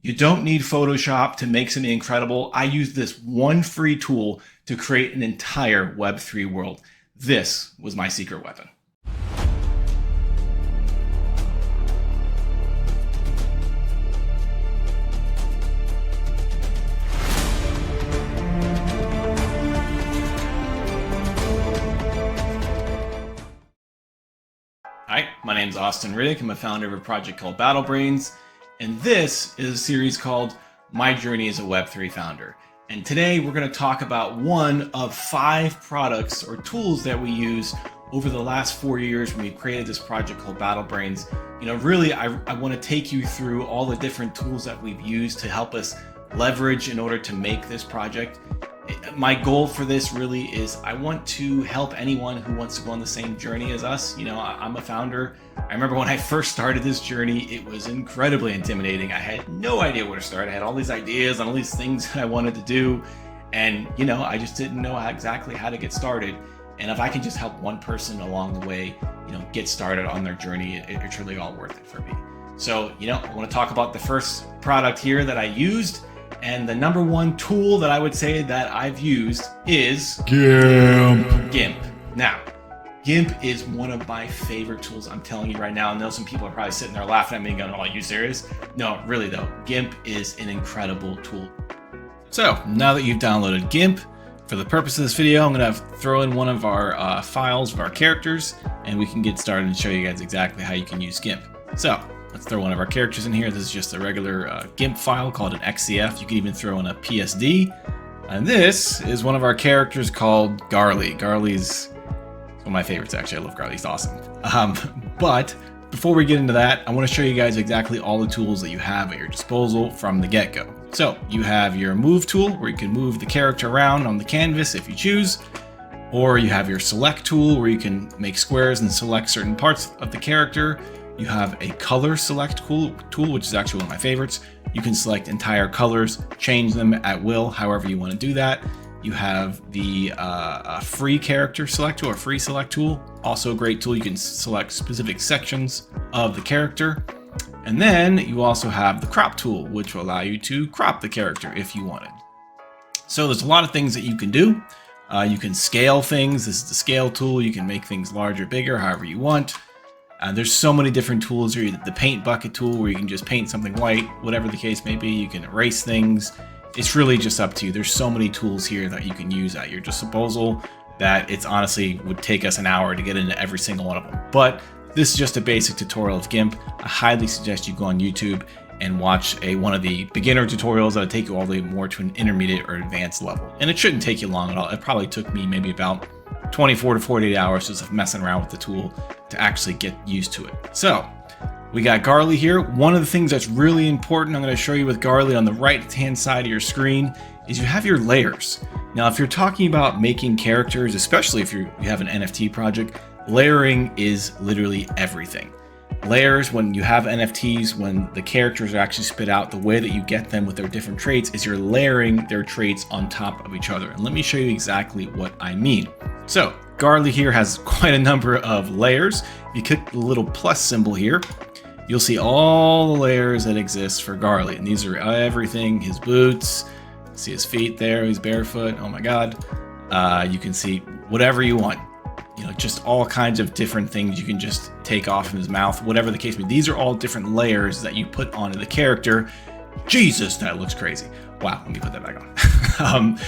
You don't need Photoshop to make something incredible. I use this one free tool to create an entire Web3 world. This was my secret weapon. Hi, my name is Austin Riddick. I'm a founder of a project called Brainz, and this is a series called My Journey as a Web3 Founder. And today we're going to talk about one of 5 products or tools that we use over the last 4 years when we created this project called Brainz. You know, really, I want to take you through all the different tools that we've used to help us leverage in order to make this project. My goal for this really is I want to help anyone who wants to go on the same journey as us. You know, I'm a founder. I remember when I first started this journey, it was incredibly intimidating. I had no idea where to start. I had all these ideas and all these things that I wanted to do. And, you know, I just didn't know exactly how to get started. And if I can just help one person along the way, you know, get started on their journey, it's really all worth it for me. So, you know, I want to talk about the first product here that I used. And the number one tool that I would say that I've used is GIMP. Now, GIMP is one of my favorite tools. I'm telling you right now. I know some people are probably sitting there laughing at me and going, "Oh, are you serious?" No, really though, GIMP is an incredible tool. So now that you've downloaded GIMP, for the purpose of this video, I'm going to throw in one of our files of our characters, and we can get started and show you guys exactly how you can use GIMP. So let's throw one of our characters in here. This is just a regular GIMP file called an XCF. You can even throw in a PSD. And this is one of our characters called Garly. Garly's one of my favorites, actually. I love Garly. He's awesome. But before we get into that, I want to show you guys exactly all the tools that you have at your disposal from the get-go. So you have your move tool, where you can move the character around on the canvas if you choose. Or you have your select tool, where you can make squares and select certain parts of the character. You have a color select tool, which is actually one of my favorites. You can select entire colors, change them at will, however you want to do that. You have the free character select tool or free select tool, also a great tool. You can select specific sections of the character. And then you also have the crop tool, which will allow you to crop the character if you wanted. So there's a lot of things that you can do. You can scale things. This is the scale tool. You can make things larger, bigger, however you want. There's so many different tools here. The paint bucket tool, where you can just paint something white, whatever the case may be. You can erase things. It's really just up to you. There's so many tools here that you can use at your disposal that it's honestly would take us an hour to get into every single one of them. But this is just a basic tutorial of GIMP. I highly suggest you go on YouTube and watch one of the beginner tutorials that'll take you all the way more to an intermediate or advanced level. And it shouldn't take you long at all. It probably took me maybe about 24 to 48 hours just of messing around with the tool to actually get used to it. So we got Garly here. One of the things that's really important, I'm going to show you with Garly on the right hand side of your screen, is you have your layers. Now, if you're talking about making characters, especially if you have an NFT project, layering is literally everything. Layers, when you have NFTs, when the characters are actually spit out, the way that you get them with their different traits is you're layering their traits on top of each other. And let me show you exactly what I mean. So Garly here has quite a number of layers. If you click the little plus symbol here, you'll see all the layers that exist for Garly. And these are everything, his boots, see his feet there, he's barefoot, oh my God. You can see whatever you want. You know, just all kinds of different things you can just take off in his mouth, whatever the case may be. These are all different layers that you put onto the character. Jesus, that looks crazy. Wow, let me put that back on.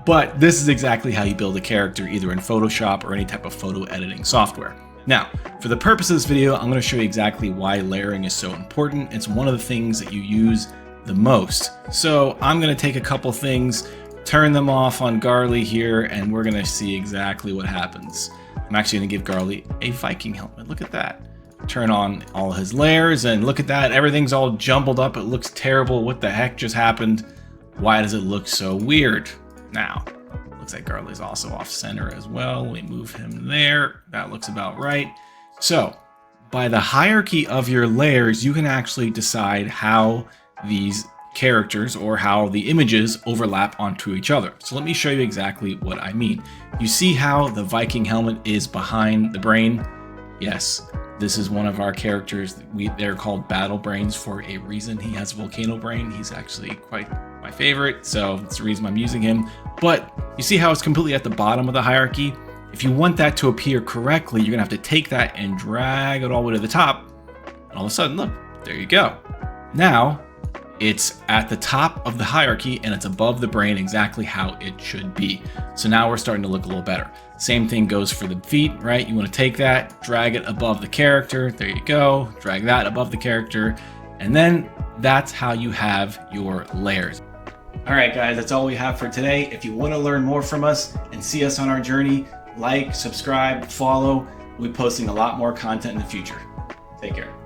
But this is exactly how you build a character, either in Photoshop or any type of photo editing software. Now, for the purpose of this video, I'm going to show you exactly why layering is so important. It's one of the things that you use the most. So I'm going to take a couple things, turn them off on Garly here, and we're going to see exactly what happens. I'm actually going to give Garly a Viking helmet. Look at that. Turn on all his layers, and look at that. Everything's all jumbled up. It looks terrible. What the heck just happened? Why does it look so weird? Now, looks like Garly's also off center as well. We move him there. That looks about right. So by the hierarchy of your layers, you can actually decide how these characters or how the images overlap onto each other. So let me show you exactly what I mean. You see how the Viking helmet is behind the brain? Yes, This is one of our characters. They're called Battle Brains for a reason. He has a volcano brain. He's actually quite my favorite, so that's the reason I'm using him. But you see how it's completely at the bottom of the hierarchy? If you want that to appear correctly, you're gonna have to take that and drag it all the way to the top, and all of a sudden, look, there you go. Now, it's at the top of the hierarchy and it's above the brain exactly how it should be. So now we're starting to look a little better. Same thing goes for the feet, right? You want to take that, drag it above the character. There you go. Drag that above the character. And then that's how you have your layers. All right, guys, that's all we have for today. If you want to learn more from us and see us on our journey, like, subscribe, follow. We'll be posting a lot more content in the future. Take care.